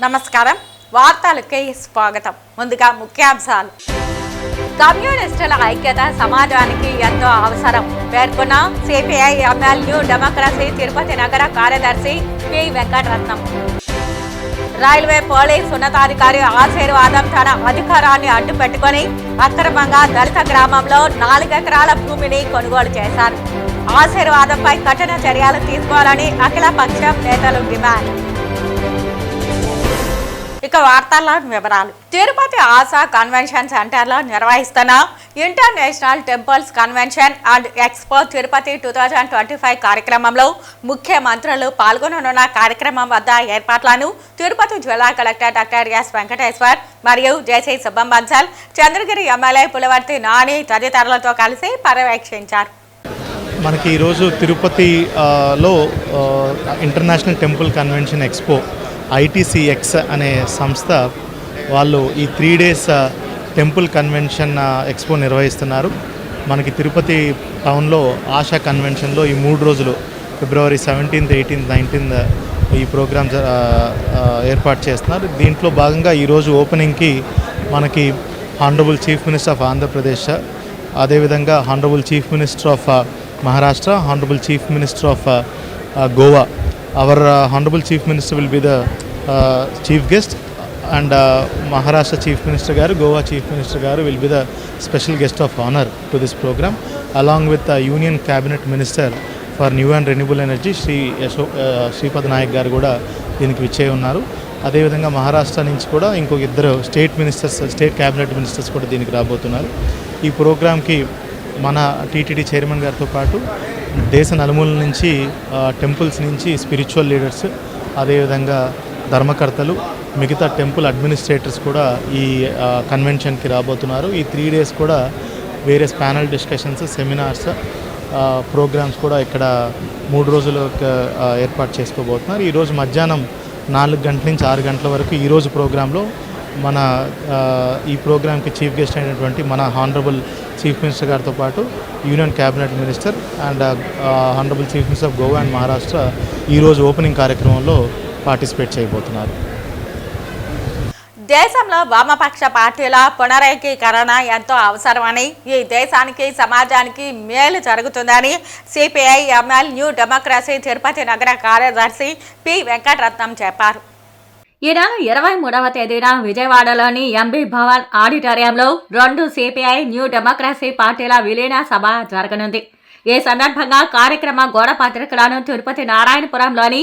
నమస్కారం వార్తలకి స్వాగతం. ముందుగా ముఖ్యాంశాలు. కమ్యూనిస్టుల ఐక్యత సమాజానికి ఎంతో అవసరం పేర్కొన్న CPI ML new democracy Tirupati నగర కార్యదర్శి పి వెంకటరత్నం. రైల్వే పోలీస్ ఉన్నతాధికారి ఆశీర్వాదం తన అధికారాన్ని అడ్డుపెట్టుకుని అక్రమంగా దళిత గ్రామంలో 4 ఎకరాల భూమిని కొనుగోలు చేశారు. ఆశీర్వాదంపై కఠిన చర్యలు తీసుకోవాలని అఖిలపక్షం నేతలు డిమాండ్. ఇక వార్తల వివరాలు. తిరుపతి ఆశా కన్వెన్షన్ సెంటర్లో నిర్వహిస్తున్న international temples convention and expo Tirupati 2025 కార్యక్రమంలో ముఖ్యమంత్రులు పాల్గొననున్న కార్యక్రమం వద్ద ఏర్పాట్లను తిరుపతి జిల్లా కలెక్టర్ డాక్టర్ ఎస్ వెంకటేశ్వర్ మరియు జేసీ శుభం బన్సల్, చంద్రగిరి ఎమ్మెల్యే పులవర్తి నాని తదితరులతో కలిసి పర్యవేక్షించారు. మనకి ఈరోజు తిరుపతిలో international temple convention expo ITCX అనే సంస్థ వాళ్ళు ఈ 3 days టెంపుల్ కన్వెన్షన్ ఎక్స్పో నిర్వహిస్తున్నారు. మనకి తిరుపతి టౌన్లో ఆశా కన్వెన్షన్లో ఈ 3 రోజులు ఫిబ్రవరి 17th, 18th, 19th ఈ ప్రోగ్రామ్ ఏర్పాటు చేస్తున్నారు. దీంట్లో భాగంగా ఈరోజు ఓపెనింగ్కి మనకి honourable chief minister of Andhra Pradesh, అదేవిధంగా honourable chief minister of Maharashtra, honourable chief minister of Goa. Our Honorable Chief Minister will be the chief guest, and Maharashtra Chief Minister garu, Goa Chief Minister garu will be the special guest of honor to this program, along with the Union Cabinet Minister for New and Renewable Energy Shripad Nayak garu kuda deeniki vichey unnaru. అదే విధంగా మహారాష్ట్ర నుంచి కూడా ఇంకొక 2 state cabinet ministers కూడా దీనికి రాబోతున్నారు. ఈ ప్రోగ్రామ్కి మన టీటీడీ చైర్మన్ గారితో పాటు దేశ నలుమూల నుంచి టెంపుల్స్ నుంచి స్పిరిచువల్ లీడర్స్, అదేవిధంగా ధర్మకర్తలు, మిగతా టెంపుల్ అడ్మినిస్ట్రేటర్స్ కూడా ఈ కన్వెన్షన్కి రాబోతున్నారు. ఈ 3 days కూడా వేరే ప్యానల్ డిస్కషన్స్, సెమినార్స్, ప్రోగ్రామ్స్ కూడా ఇక్కడ 3 రోజులు ఏర్పాటు చేసుకోబోతున్నారు. ఈరోజు మధ్యాహ్నం 4 గంటల నుంచి 6 గంటల వరకు ఈరోజు ప్రోగ్రాంలో మన ఈ ప్రోగ్రామ్కి చీఫ్ గెస్ట్ అయినటువంటి మన హానరబుల్ చీఫ్ మినిస్టర్ గారితో పాటు union cabinet minister and honourable chief minister of Goa and Maharashtra ఈరోజు ఓపెనింగ్ కార్యక్రమంలో పార్టిసిపేట్ చేయబోతున్నారు. దేశంలో వామపక్ష పార్టీల పునరేకీకరణ ఎంతో అవసరమని, ఈ దేశానికి సమాజానికి మేలు జరుగుతుందని CPI ML new democracy Tirupati నగర కార్యదర్శి పి వెంకటరత్నం చెప్పారు. ఈ నెల 23వ తేదీన విజయవాడలోని ఎంబీ భవన్ ఆడిటోరియంలో 2 సిపిఐ న్యూ డెమోక్రసీ పార్టీల విలీన సభ జరగనుంది. ఈ సందర్భంగా కార్యక్రమ గోడ పత్రికలను తిరుపతి నారాయణపురంలోని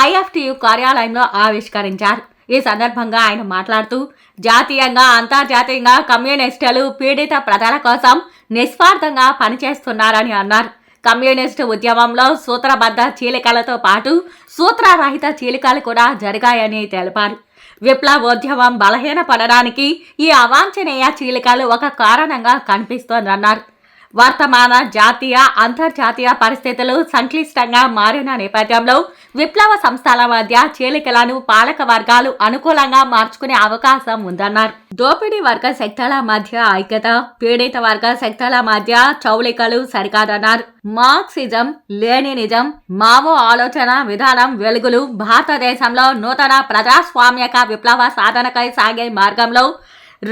IFTU కార్యాలయంలో ఆవిష్కరించారు. ఈ సందర్భంగా ఆయన మాట్లాడుతూ, జాతీయంగా అంతర్జాతీయంగా కమ్యూనిస్టులు పీడిత ప్రజల కోసం నిస్వార్థంగా పనిచేస్తున్నారని అన్నారు. కమ్యూనిస్టు ఉద్యమంలో సూత్రబద్ధ చీలికలతో పాటు సూత్రరహిత చీలికలు కూడా జరిగాయని తెలిపారు. విప్లవోద్యమం బలహీనపడడానికి ఈ అవాంఛనీయ చీలికలు ఒక కారణంగా కనిపిస్తోందన్నారు. వర్తమాన జాతీయ అంతర్జాతీయ పరిస్థితులు సంక్లిష్టంగా మారిన నేపథ్యంలో విప్లవ సంస్థల మధ్య చీలికలను పాలక వర్గాలు అనుకూలంగా మార్చుకునే అవకాశం ఉందన్నారు. దోపిడీ వర్గ శక్తుల మధ్య ఐక్యత, పీడిత వర్గ శక్తుల మధ్య చౌలికలు సరికాదన్నారు. మార్క్సిజం, లెనినిజం, మావో ఆలోచన విధానం వెలుగులు భారతదేశంలో నూతన ప్రజాస్వామ్యక విప్లవ సాధనకై సాగే మార్గంలో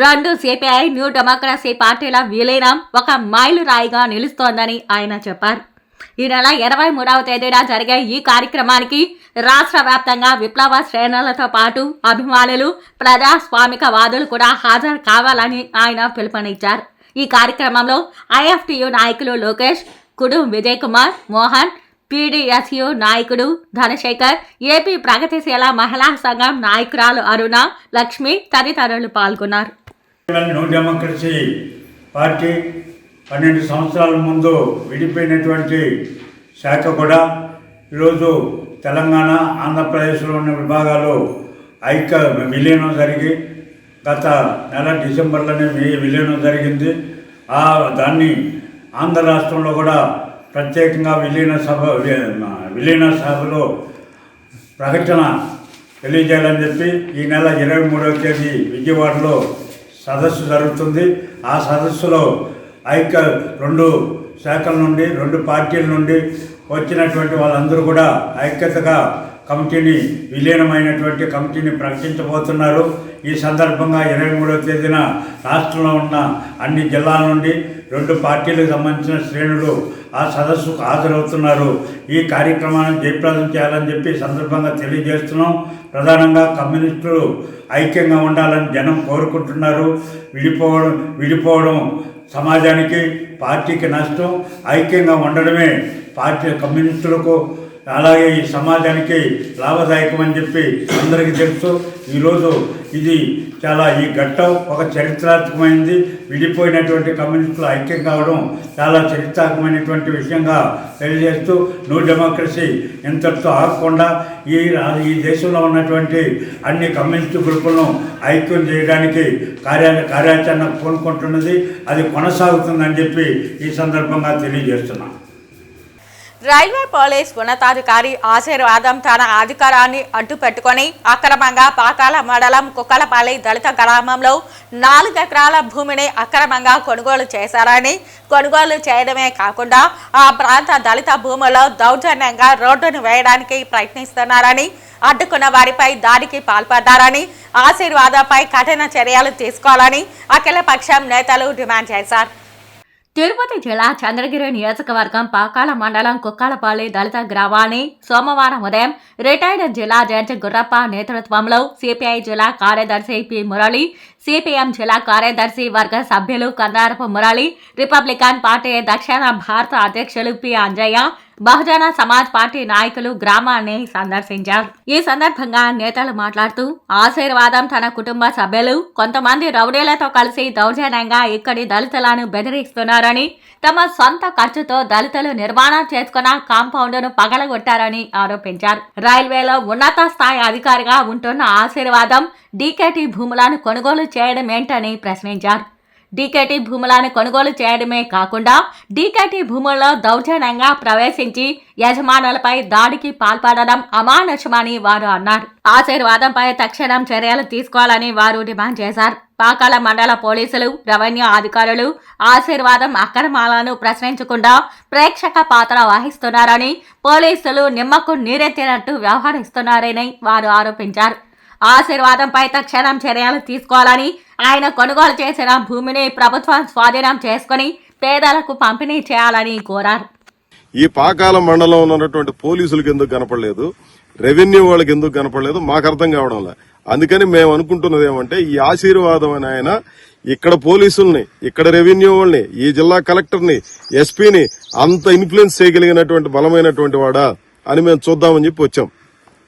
2 సిపిఐ న్యూ డెమోక్రసీ పార్టీల విలీనం ఒక మైలురాయిగా నిలుస్తోందని ఆయన చెప్పారు. ఈ నెల 23వ తేదీన జరిగే ఈ కార్యక్రమానికి రాష్ట్ర వ్యాప్తంగా విప్లవ శ్రేణులతో పాటు అభిమానులు, ప్రజాస్వామికవాదులు కూడా హాజరు కావాలని ఆయన పిలుపునిచ్చారు. ఈ కార్యక్రమంలో IFTU నాయకులు లోకేష్, కుడు విజయ్ కుమార్, మోహన్, PDSU నాయకుడు ధనశేఖర్, ఏపీ ప్రగతిశీల మహిళా సంఘం నాయకురాలు అరుణ, లక్ష్మి తదితరులు పాల్గొన్నారు. న్యూ డెమోక్రసీ పార్టీ 12 సంవత్సరాల ముందు విడిపోయినటువంటి శాఖ కూడా ఈరోజు తెలంగాణ, ఆంధ్రప్రదేశ్లో ఉన్న విభాగాలు విలీనం జరిగి గత నెల డిసెంబర్లోనే విలీనం జరిగింది. దాన్ని ఆంధ్ర రాష్ట్రంలో కూడా ప్రత్యేకంగా విలీన సభలో ప్రకటన తెలియజేయాలని చెప్పి ఈ నెల 23వ తేదీ విజయవాడలో సదస్సు జరుగుతుంది. ఆ సదస్సులో 2 శాఖల నుండి 2 పార్టీల నుండి వచ్చినటువంటి వాళ్ళందరూ కూడా ఐక్యతగా కమిటీని విలీనమైనటువంటి కమిటీని ప్రకటించబోతున్నారు. ఈ సందర్భంగా 23వ తేదీన రాష్ట్రంలో ఉన్న అన్ని జిల్లాల నుండి 2 పార్టీలకు సంబంధించిన శ్రేణులు ఆ సదస్సుకు హాజరవుతున్నారు. ఈ కార్యక్రమాన్ని జయప్రదం చేయాలని చెప్పి సందర్భంగా తెలియజేస్తున్నాం. ప్రధానంగా కమ్యూనిస్టులు ఐక్యంగా ఉండాలని జనం కోరుకుంటున్నారు. విడిపోవడం సమాజానికి పార్టీకి నష్టం. ఐక్యంగా ఉండడమే పార్టీ కమ్యూనిస్టులకు అలాగే ఈ సమాజానికి లాభదాయకం అని చెప్పి అందరికీ తెలుసు. ఈరోజు ఇది చాలా ఈ ఘట్టం ఒక చరిత్రాత్మకమైనది. విడిపోయినటువంటి కమ్యూనిస్టులు ఐక్యం కావడం చాలా చరిత్రాత్మకమైనటువంటి విషయంగా తెలియజేస్తూ న్యూ డెమోక్రసీ ఇంతటితో ఆగకుండా ఈ దేశంలో ఉన్నటువంటి అన్ని కమ్యూనిస్టు గ్రూపులను ఐక్యం చేయడానికి కార్యాచరణ పూనుకుంటున్నది. అది కొనసాగుతుందని చెప్పి ఈ సందర్భంగా తెలియజేస్తున్నాం. రైల్వే పోలీస్ ఉన్నతాధికారి ఆశీర్వాదం తన అధికారాన్ని అడ్డు పెట్టుకుని అక్రమంగా పాకాల మండలం కుక్కలపల్లి దళిత గ్రామంలో 4 ఎకరాల భూమిని అక్రమంగా కొనుగోలు చేశారని, కొనుగోలు చేయడమే కాకుండా ఆ ప్రాంత దళిత భూముల్లో దౌర్జన్యంగా రోడ్డును వేయడానికి ప్రయత్నిస్తున్నారని, అడ్డుకున్న వారిపై దాడికి పాల్పడ్డారని, ఆశీర్వాదంపై కఠిన చర్యలు తీసుకోవాలని అఖిలపక్షం నేతలు డిమాండ్ చేశారు. తిరుపతి జిల్లా చంద్రగిరి నియోజకవర్గం పాకాల మండలం కుక్కలపల్లి దళిత గ్రామాన్ని సోమవారం ఉదయం రిటైర్డ్ జిల్లా జడ్జి గుర్రప్ప నేతృత్వంలో సిపిఐ జిల్లా కార్యదర్శి పి మురళి, సిపిఎం జిల్లా కార్యదర్శి వర్గ సభ్యులు కన్నారపు మురళి, రిపబ్లికన్ పార్టీ దక్షిణ భారత అధ్యక్షులు పి అంజయ్య, బహుజన సమాజ్ పార్టీ నాయకులు గ్రామాన్ని సందర్శించారు. ఈ సందర్భంగా నేతలు మాట్లాడుతూ ఆశీర్వాదం తన కుటుంబ సభ్యులు కొంతమంది రౌడీలతో కలిసి దౌర్జన్యంగా ఇక్కడి దళితులను బెదిరిస్తున్నారని, తమ సొంత ఖర్చుతో దళితులు నిర్మాణం చేసుకున్న కాంపౌండ్ను పగలగొట్టారని ఆరోపించారు. రైల్వేలో ఉన్నత స్థాయి అధికారిగా ఉంటున్న ఆశీర్వాదం డీకేటీ భూములను కొనుగోలు చేయడం ఏంటని ప్రశ్నించారు. డీకేటీ భూములను కొనుగోలు చేయడమే కాకుండా డీకేటీ భూముల్లో దౌర్జన్యంగా ప్రవేశించి యజమానులపై దాడికి పాల్పడడం అమానుషమని వారు అన్నారు. ఆశీర్వాదంపై తక్షణం చర్యలు తీసుకోవాలని వారు డిమాండ్ చేశారు. పాకాల మండల పోలీసులు, రెవెన్యూ అధికారులు ఆశీర్వాదం అక్రమాలను ప్రశ్నించకుండా ప్రేక్షక పాత్ర వహిస్తున్నారని, పోలీసులు నిమ్మకు నీరెత్తినట్టు వ్యవహరిస్తున్నారని వారు ఆరోపించారు. ఆశీర్వాదంపై తక్షణం చర్యలు తీసుకోవాలని, ఆయన కొనుగోలు చేసిన భూమిని ప్రభుత్వం స్వాధీనం చేసుకుని పేదలకు పంపిణీ చేయాలని కోరారు. ఈ పాకాల మండలంలో ఉన్నటువంటి పోలీసులకు ఎందుకు కనపడలేదు, రెవెన్యూ వాళ్ళకి ఎందుకు కనపడలేదు మాకు అర్థం కావడం లేదు. అందుకని మేము అనుకుంటున్నది ఏమంటే, ఈ ఆశీర్వాదం అని ఆయన ఇక్కడ పోలీసుల్ని, ఇక్కడ రెవెన్యూ వాళ్ళని, ఈ జిల్లా కలెక్టర్ని, ఎస్పీని అంత ఇన్ఫ్లుయెన్స్ చేయగలిగినటువంటి బలమైనటువంటి వాడా అని మేము చూద్దామని చెప్పి వచ్చాం.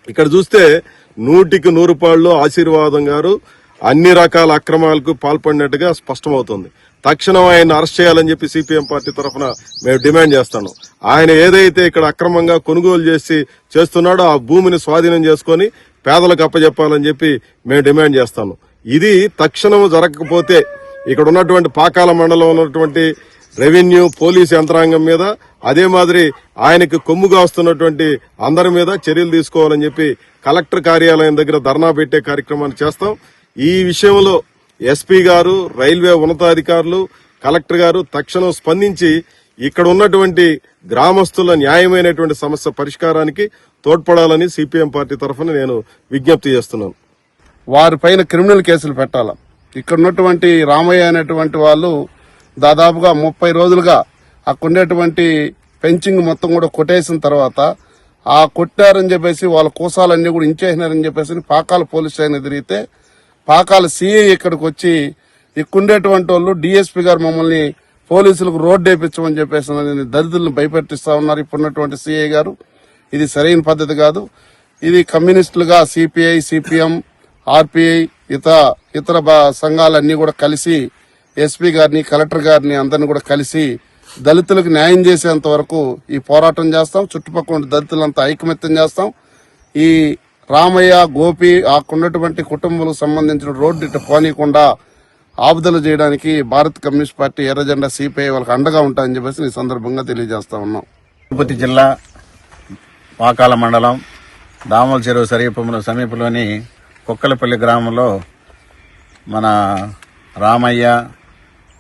ఇక్కడ చూస్తే 100కి 100 పాళ్ళు ఆశీర్వాదం గారు అన్ని రకాల అక్రమాలకు పాల్పడినట్టుగా స్పష్టమవుతుంది. తక్షణం ఆయన అరెస్ట్ చేయాలని చెప్పి సిపిఎం పార్టీ తరఫున మేము డిమాండ్ చేస్తాను. ఆయన ఏదైతే ఇక్కడ అక్రమంగా కొనుగోలు చేస్తున్నాడో ఆ భూమిని స్వాధీనం చేసుకుని పేదలకు అప్పచెప్పాలని చెప్పి మేము డిమాండ్ చేస్తాను. ఇది తక్షణం జరగకపోతే ఇక్కడ ఉన్నటువంటి పాకాల మండలం ఉన్నటువంటి రెవెన్యూ పోలీసు యంత్రాంగం మీద, అదే మాదిరి ఆయనకు కొమ్ముగా వస్తున్నటువంటి అందరి మీద చర్యలు తీసుకోవాలని చెప్పి కలెక్టర్ కార్యాలయం దగ్గర ధర్నా పెట్టే కార్యక్రమాన్ని చేస్తాం. ఈ విషయంలో ఎస్పీ గారు, రైల్వే ఉన్నతాధికారులు, కలెక్టర్ గారు తక్షణం స్పందించి ఇక్కడ ఉన్నటువంటి గ్రామస్తుల న్యాయమైనటువంటి సమస్య పరిష్కారానికి తోడ్పడాలని సిపిఎం పార్టీ తరఫున నేను విజ్ఞప్తి చేస్తున్నాను. వారిపైన క్రిమినల్ కేసులు పెట్టాల. ఇక్కడ ఉన్నటువంటి రామయ్య అనేటువంటి వాళ్ళు దాదాపుగా 30 రోజులుగా అక్కడుండేటువంటి పెంచింగ్ మొత్తం కూడా కొట్టేసిన తర్వాత ఆ కొట్టారని చెప్పేసి వాళ్ళ కోసాలన్నీ కూడా ఇంచేసినారని చెప్పేసి పాకాల పోలీస్ స్టేషన్ ఎదిరిగితే పాకాల సిఐ ఇక్కడికి వచ్చి ఇక్కడుండేటువంటి వాళ్ళు డిఎస్పీ గారు మమ్మల్ని పోలీసులకు రోడ్డు వేయించమని చెప్పేసి దళితులను భయపెట్టిస్తా ఉన్నారు ఇప్పుడున్నటువంటి సిఐ గారు. ఇది సరైన పద్ధతి కాదు. ఇది కమ్యూనిస్టులుగా సిపిఐ, సిపిఎం, ఆర్పిఐ ఇతర సంఘాలన్నీ కూడా కలిసి ఎస్పీ గారిని, కలెక్టర్ గారిని అందరిని కూడా కలిసి దళితులకు న్యాయం చేసేంత వరకు ఈ పోరాటం చేస్తాం. చుట్టుపక్కల దళితులంతా ఐకమత్యం చేస్తాం. ఈ రామయ్య, గోపి ఆకున్నటువంటి కుటుంబాలకు సంబంధించిన రోడ్డు ఇటు పోనీయకుండా ఆపుదల చేయడానికి భారత కమ్యూనిస్ట్ పార్టీ ఎర్రజెండా సిపిఐ వాళ్ళకి అండగా ఉంటాయని చెప్పేసి ఈ సందర్భంగా తెలియజేస్తా ఉన్నాం. తిరుపతి జిల్లా పాకాల మండలం దామల చెరువు సమీపంలోని కుక్కలపల్లి గ్రామంలో మన రామయ్య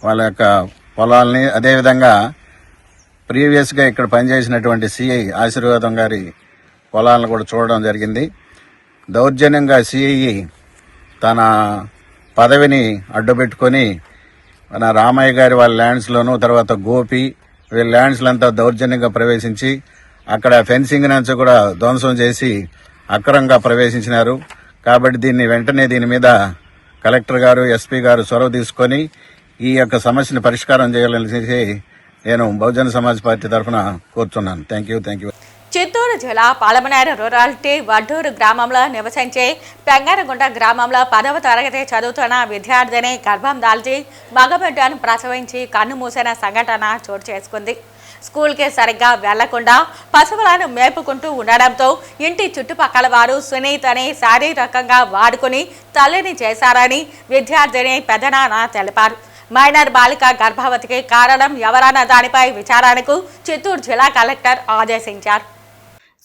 వాళ్ళ యొక్క పొలాల్ని, అదేవిధంగా ప్రీవియస్గా ఇక్కడ పనిచేసినటువంటి సిఐ ఆశీర్వాదం గారి పొలాలను కూడా చూడడం జరిగింది. దౌర్జన్యంగా సిఐ తన పదవిని అడ్డుపెట్టుకొని మన రామయ్య గారి వాళ్ళ ల్యాండ్స్లోనూ, తర్వాత గోపి వీళ్ళ ల్యాండ్స్లంతా దౌర్జన్యంగా ప్రవేశించి అక్కడ ఫెన్సింగ్ నుంచి కూడా ధ్వంసం చేసి అక్రమంగా ప్రవేశించినారు. కాబట్టి దీని మీద కలెక్టర్ గారు, ఎస్పీ గారు చొరవ తీసుకొని ఈ యొక్క సమస్యను పరిష్కారం చేయాలని నేను బహుజన సమాజ్ పార్టీ తరఫున కోరుతున్నాను. Thank you. చిత్తూరు జిల్లా పాలమనేరు రూరాలిటీ వడ్డూరు గ్రామంలో నివసించే పెంగారగుంట గ్రామంలో 10వ తరగతి చదువుతున్న విద్యార్థిని గర్భం దాల్చి మగబిడ్డను ప్రసవించి కన్ను మూసిన సంఘటన చోటు చేసుకుంది. స్కూల్కి సరిగ్గా వెళ్లకుండా పశువులను మేపుకుంటూ ఉండడంతో ఇంటి చుట్టుపక్కల వారు సునీతని శారీరకంగా వాడుకుని తల్లిని చేశారని విద్యార్థిని పెదనాన్న తెలిపారు. మైనర్ బాలిక గర్భవతికి కారణం ఎవరన్న దానిపై విచారణకు చిత్తూరు జిల్లా కలెక్టర్ ఆదేశించారు.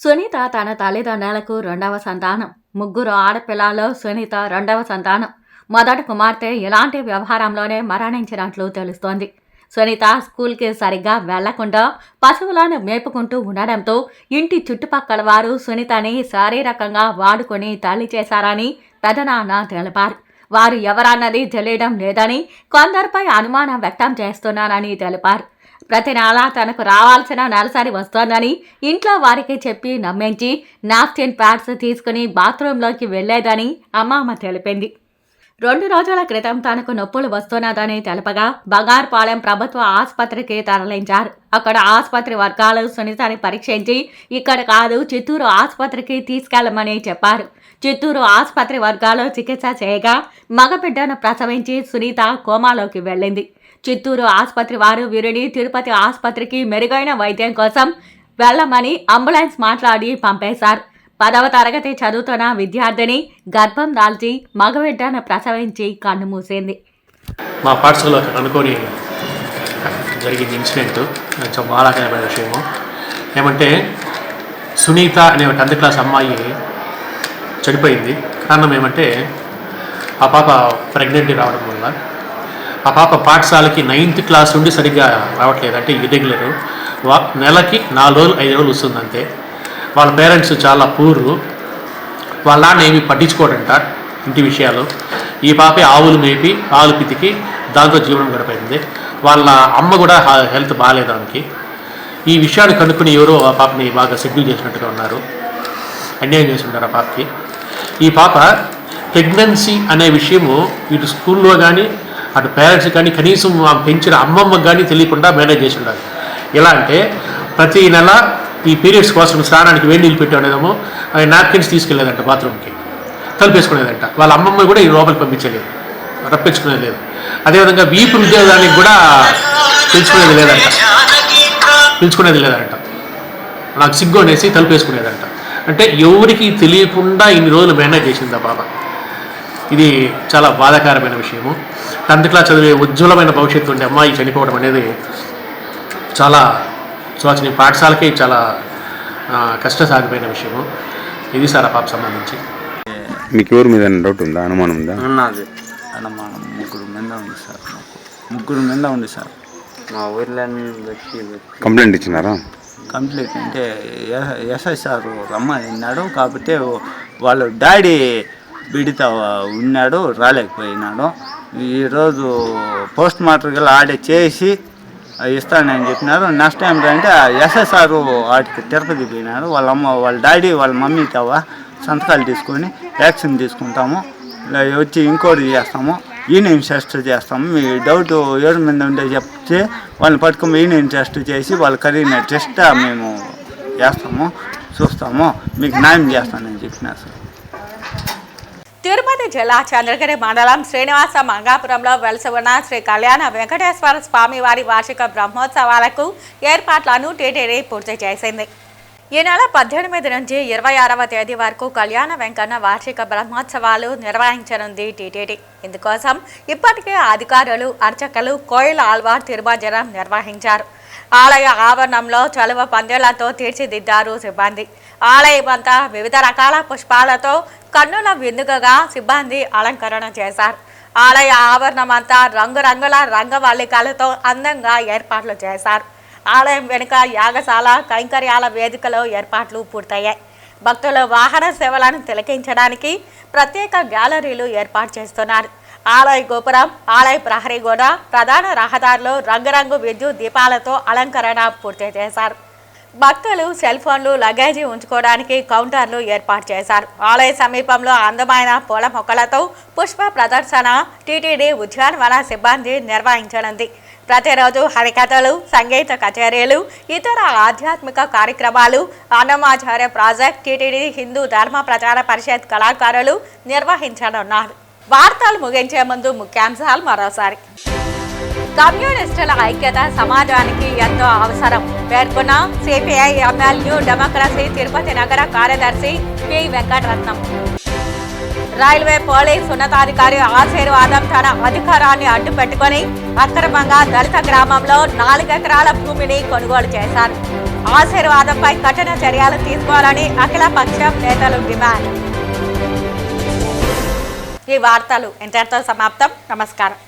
సునీత తన తల్లిదండ్రులకు 2వ సంతానం. 3 ఆడపిల్లల్లో సునీత 2వ సంతానం. మొదటి కుమార్తె ఇలాంటి వ్యవహారంలోనే మరణించినట్లు తెలుస్తోంది. సునీత స్కూల్కి సరిగ్గా వెళ్లకుండా పశువులను మేపుకుంటూ ఉండడంతో ఇంటి చుట్టుపక్కల వారు సునీతని శారీరకంగా వాడుకొని తల్లి చేశారని పెదనాన్న తెలిపారు. వారు ఎవరన్నది తెలియడం లేదని, కొందరిపై అనుమానం వ్యక్తం చేస్తున్నారని తెలిపారు. ప్రతి నెల తనకు రావాల్సిన నెలసరి వస్తోందని ఇంట్లో వారికి చెప్పి నమ్మించి నాప్కిన్ ప్యాడ్స్ తీసుకుని బాత్రూంలోకి వెళ్లేదని అమ్మమ్మ తెలిపింది. 2 రోజుల క్రితం తనకు నొప్పులు వస్తున్నదని తెలపగా బంగారుపాలెం ప్రభుత్వ ఆసుపత్రికి తరలించారు. అక్కడ ఆసుపత్రి వర్గాలు సునీతని పరీక్షించి ఇక్కడ కాదు చిత్తూరు ఆసుపత్రికి తీసుకెళ్లమని చెప్పారు. చిత్తూరు ఆసుపత్రి వర్గాలు చికిత్స చేయగా మగబిడ్డను ప్రసవించి సునీత కోమాలోకి వెళ్ళింది. చిత్తూరు ఆసుపత్రి వారు వీరిని తిరుపతి ఆసుపత్రికి మెరుగైన వైద్యం కోసం వెళ్లమని అంబులెన్స్ మాట్లాడి పంపేశారు. 10వ తరగతి చదువుతున్న విద్యార్థిని గర్భం దాల్చి మగబిడ్డను ప్రసవించి కన్ను మూసింది. మా పాఠశాలలో అనుకోని జరిగిన ఇన్సిడెంట్ చాలా బాధాకరమైన విషయము. ఏమంటే సునీత అనే 10th క్లాస్ అమ్మాయి చనిపోయింది. కారణం ఏమంటే ఆ పాప ప్రెగ్నెంట్ రావడం వల్ల ఆ పాప పాఠశాలకి 9th క్లాస్ నుండి సరిగ్గా రావట్లేదు. అంటే ఇర్రెగ్యులర్. నెలకి 4 రోజులు 5 రోజులు వస్తుంది అంతే. వాళ్ళ పేరెంట్స్ చాలా పూరు. వాళ్ళ నాన్న ఏమి పట్టించుకోడంట ఇంటి విషయాలు. ఈ పాపే ఆవులు మేపి పాలు పితికి దాంతో జీవనం గడిపోయింది. వాళ్ళ అమ్మ కూడా హెల్త్ బాగాలేదు దానికి. ఈ విషయాన్ని కనుక్కుని ఎవరో ఆ పాపని బాగా సెడ్యూల్ చేసినట్టుగా ఉన్నారు. అన్యాయం చేసి ఉంటారు ఆ పాపకి. ఈ పాప ప్రెగ్నెన్సీ అనే విషయము ఇటు స్కూల్లో కానీ అటు పేరెంట్స్ కానీ కనీసం పెంచిన అమ్మమ్మకి కానీ తెలియకుండా మేనేజ్ చేసి ఉండాలి. ఎలా అంటే ప్రతి నెల ఈ పీరియడ్స్ కోసం స్నానానికి వేడి నీళ్ళు పెట్టేదేమో నాప్కిన్స్ తీసుకెళ్ళేదంట బాత్రూమ్కి, తలుపేసుకునేదంట. వాళ్ళ అమ్మమ్మ కూడా ఈ లోపలికి పంపించలేదు, రప్పించుకునేది లేదు. అదేవిధంగా వీపు ఉద్యోగానికి కూడా పిలుచుకునేది లేదంట. నాకు సిగ్గు అనేసి తలుపేసుకునేదంట. అంటే ఎవరికి తెలియకుండా ఇన్ని రోజులు మేనేజ్ చేసింది ఆ బాబా. ఇది చాలా బాధాకరమైన విషయము. 10th క్లాస్ చదివే ఉజ్వలమైన భవిష్యత్తు ఉండే అమ్మాయి చనిపోవడం అనేది చాలా శోచనీయ. పాఠశాలకి చాలా కష్టసాగిపోయిన విషయము. ఇది సార్ ఆ పాప సంబంధించి. మీకు ఎవరి మీద డౌట్ ఉందా, అనుమానం ఉందా? ఉన్నది అనుమానం. 3 మీద ఉంది సార్. మా ఊర్లో కంప్లైంట్ ఇచ్చినారా? కంప్లైంట్ అంటే ఎస్ఐ సార్ రమ్మన్నాడు. కాకపోతే వాళ్ళు డాడీ బిడితో ఉన్నాడు, రాలేకపోయినాడు. ఈరోజు పోస్ట్ మార్టం ఆడే చేసి ఇస్తానని చెప్పినారు. నెక్స్ట్ టైం అంటే ఎస్ఎస్ఆర్ వాటికి తిరుపతి పోయినారు. వాళ్ళ డాడీ వాళ్ళ మమ్మీతో సంతకాలు తీసుకొని యాక్షన్ తీసుకుంటాము, వచ్చి ఎంక్వైరీ చేస్తాము, యూనియన్ టెస్ట్ చేస్తాము. మీ డౌట్ ఎవరి మీద ఉండే చెప్తే వాళ్ళని పట్టుకొని యూనియన్ టెస్ట్ చేసి వాళ్ళ కలిగిన టెస్ట్ మేము చేస్తాము, చూస్తాము, మీకు న్యాయం చేస్తానని చెప్పినారు సార్. తిరుపతి జిల్లా చంద్రగిరి మండలం శ్రీనివాస మంగాపురంలో వెలసి ఉన్న శ్రీ కళ్యాణ వెంకటేశ్వర స్వామి వారి వార్షిక బ్రహ్మోత్సవాలకు ఏర్పాట్లను టీటీడీ పూర్తి చేసింది. ఈ నెల 18 నుంచి 26వ తేదీ వరకు కళ్యాణ వెంకన్న వార్షిక బ్రహ్మోత్సవాలు నిర్వహించనుంది టీటీడీ. ఇందుకోసం ఇప్పటికే అధికారులు, అర్చకులు కోయిల ఆల్వార్ తిరుమంజనం నిర్వహించారు. ఆలయ ఆవరణంలో చలువ పందిళ్లతో తీర్చిదిద్దారు సిబ్బంది. ఆలయమంతా వివిధ రకాల పుష్పాలతో కన్నుల విందుగా సిబ్బంది అలంకరణ చేశారు. ఆలయ ఆవరణమంతా రంగురంగుల రంగవల్లికలతో అందంగా ఏర్పాట్లు చేశారు. ఆలయం వెనుక యాగశాల, కైంకర్యాల వేదికలో ఏర్పాట్లు పూర్తయ్యాయి. భక్తుల వాహన సేవలను తిలకించడానికి ప్రత్యేక గ్యాలరీలు ఏర్పాటు చేస్తున్నారు. ఆలయ గోపురం, ఆలయ ప్రహరీ గోడ, ప్రధాన రహదారిలో రంగురంగు విద్యుత్ దీపాలతో అలంకరణ పూర్తి చేశారు. భక్తులు సెల్ ఫోన్లు, లగేజీ ఉంచుకోవడానికి కౌంటర్లు ఏర్పాటు చేశారు. ఆలయ సమీపంలో అందమైన పూల మొక్కలతో పుష్ప ప్రదర్శన టీటీడీ ఉద్యానవన సిబ్బంది నిర్వహించనుంది. ప్రతిరోజు హరికథలు, సంగీత కచేరీలు, ఇతర ఆధ్యాత్మిక కార్యక్రమాలు అన్నమాచార్య ప్రాజెక్ట్, టీటీడీ హిందూ ధర్మ ప్రచార పరిషత్ కళాకారులు నిర్వహించనున్నారు. వార్తలు ముగించే ముందు ముఖ్యాంశాలు మరోసారి. కమ్యూనిస్టుల ఐక్యత సమాజానికి ఎంతో అవసరం పేర్కొన్న CPI ML new democracy Tirupati నగర కార్యదర్శి పి వెంకటరత్నం. రైల్వే పోలీస్ ఉన్నతాధికారి ఆశీర్వాదం తన అధికారాన్ని అడ్డుపెట్టుకుని అక్రమంగా దళిత గ్రామంలో 4 ఎకరాల భూమిని కొనుగోలు చేశారు. ఆశీర్వాదంపై కఠిన చర్యలు తీసుకోవాలని అఖిలపక్షం నేతలు డిమాండ్. ఈ వార్తలు ఇంతటితో సమాప్తం. నమస్కారం.